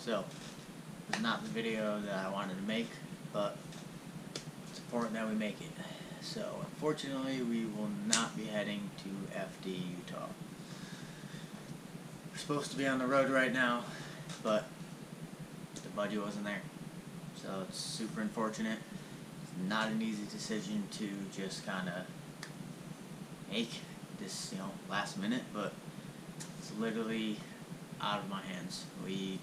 So, it's not the video that I wanted to make, but it's important that we make it. So, unfortunately, we will not be heading to FD, Utah. We're supposed to be on the road right now, but the budget wasn't there. So, it's super unfortunate. It's not an easy decision to just kind of make this, last minute, but it's literally out of my hands. We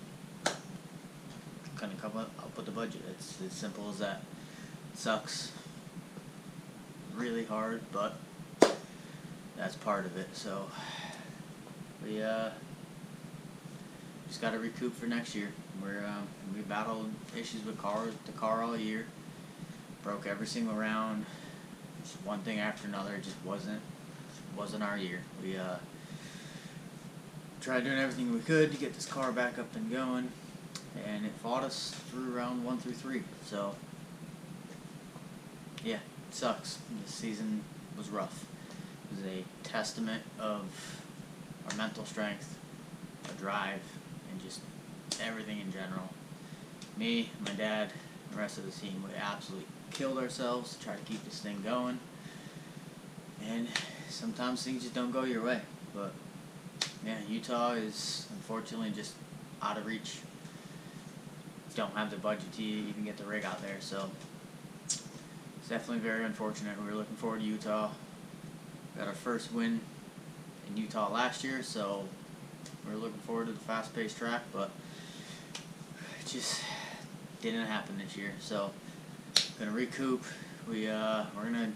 couldn't come up with the budget. It's as simple as that. It sucks really hard, but that's part of it. So we just got to recoup for next year. We battled issues with the car all year. Broke every single round. Just one thing after another. It just wasn't our year. We tried doing everything we could to get this car back up and going, and it fought us through round 1 through 3. So yeah, it sucks. This season was rough. It was a testament of our mental strength, our drive, and just everything in general. Me, my dad, the rest of the team, we absolutely killed ourselves to try to keep this thing going. And sometimes things just don't go your way. But yeah, Utah is unfortunately just out of reach. Don't have the budget to even get the rig out there, so it's definitely very unfortunate. We were looking forward to Utah. Got our first win in Utah last year, so we were looking forward to the fast-paced track, but it just didn't happen this year. So gonna recoup. We're gonna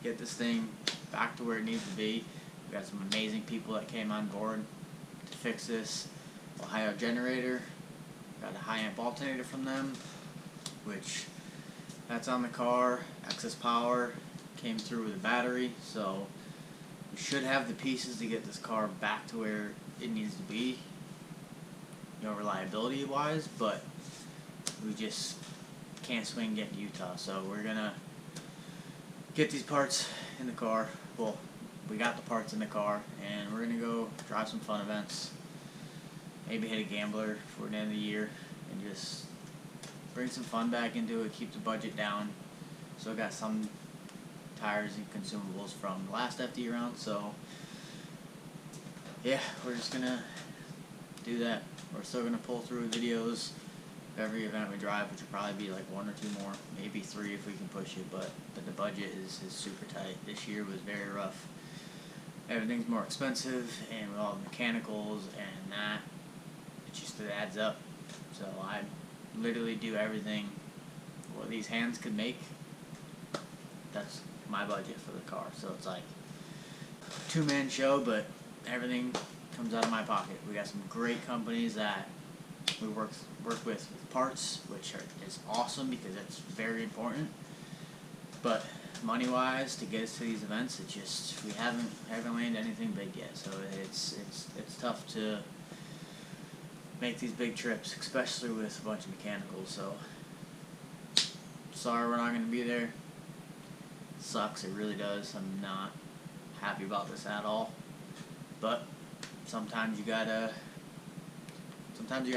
get this thing back to where it needs to be. We got some amazing people that came on board to fix this. Ohio generator. Got a high amp alternator from them, which that's on the car. Excess power came through with a battery, so we should have the pieces to get this car back to where it needs to be, reliability wise, but we just can't swing getting to Utah. So we're gonna get these parts in the car. Well, we got the parts in the car, and we're gonna go drive some fun events. Maybe hit a gambler for the end of the year and just bring some fun back into it, keep the budget down. Still got some tires and consumables from the last FD round, so yeah, we're just gonna do that. We're still gonna pull through videos of every event we drive, which will probably be like 1 or 2 more, maybe 3 if we can push it, but the budget is super tight. This year was very rough. Everything's more expensive, and with all the mechanicals and that, it adds up. So I literally do everything what these hands could make. That's my budget for the car. So it's like a 2-man show, but everything comes out of my pocket. We got some great companies that we work with parts, which is awesome because it's very important. But money wise, to get us to these events, we haven't landed anything big yet. So it's tough to make these big trips, especially with a bunch of mechanicals. So sorry we're not going to be there. Sucks, it really does. I'm not happy about this at all. But sometimes you gotta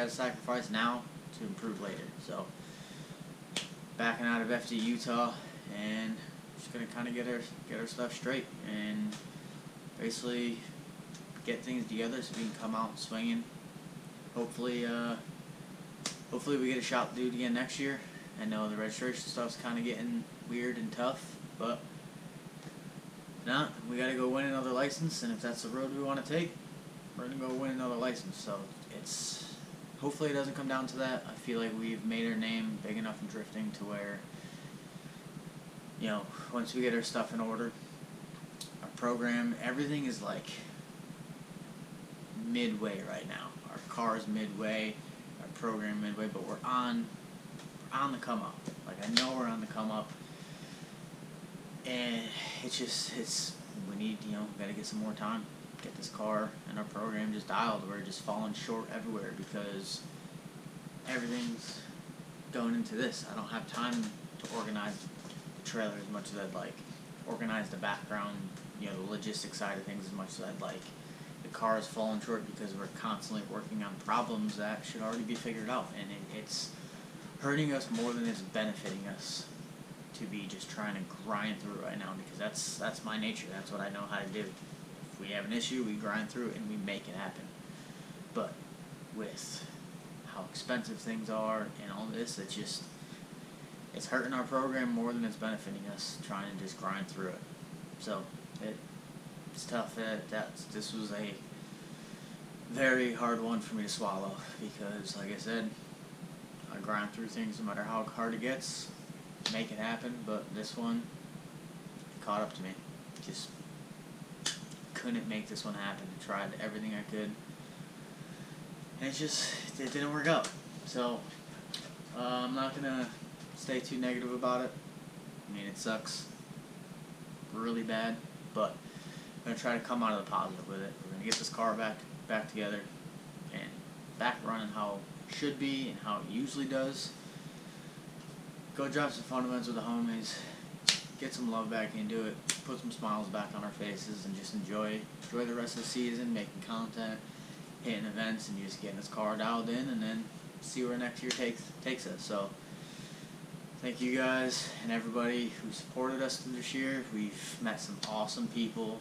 sacrifice now to improve later. So backing out of FD Utah, and just gonna kind of get our stuff straight and basically get things together so we can come out swinging. Hopefully we get a shot to do it again next year. I know the registration stuff's kind of getting weird and tough, but if not, we got to go win another license, and if that's the road we want to take, we're going to go win another license. So hopefully it doesn't come down to that. I feel like we've made our name big enough in drifting to where, once we get our stuff in order, our program, everything is like midway right now. Our car is midway, our program midway, but we're on the come up. Like, I know we're on the come up, and we need, gotta get some more time, get this car and our program just dialed. We're just falling short everywhere because everything's going into this. I don't have time to organize the trailer as much as I'd like, organize the background, the logistics side of things as much as I'd like. The car is falling short because we're constantly working on problems that should already be figured out, and it's hurting us more than it's benefiting us to be just trying to grind through it right now, because that's my nature. That's what I know how to do. If we have an issue, we grind through it and we make it happen. But with how expensive things are and all this, it's hurting our program more than it's benefiting us trying to just grind through it. So it's tough. This was a very hard one for me to swallow, because like I said, I grind through things no matter how hard it gets, make it happen. But this one caught up to me. Just couldn't make this one happen. I tried everything I could, and it didn't work out. So I'm not gonna stay too negative about it. I mean, it sucks really bad, but I'm gonna try to come out of the positive with it. We're gonna get this car back together and back running how it should be and how it usually does. Go drop some fundamentals with the homies, get some love back into it, put some smiles back on our faces, and just enjoy the rest of the season, making content, hitting events, and just getting this car dialed in, and then see where next year takes us. So thank you guys and everybody who supported us through this year. We've met some awesome people,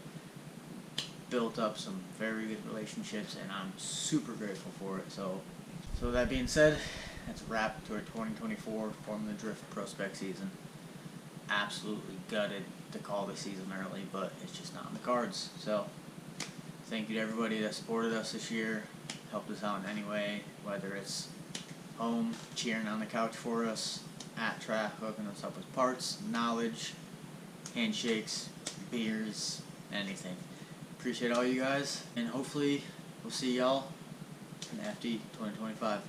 built up some very good relationships, and I'm super grateful for it. So with that being said, that's a wrap to our 2024 Formula Drift ProSpec season. Absolutely gutted to call the season early, but it's just not in the cards. So thank you to everybody that supported us this year, helped us out in any way, whether it's home, cheering on the couch for us, at track, hooking us up with parts, knowledge, handshakes, beers, anything. Appreciate all you guys, and hopefully we'll see y'all in FD 2025.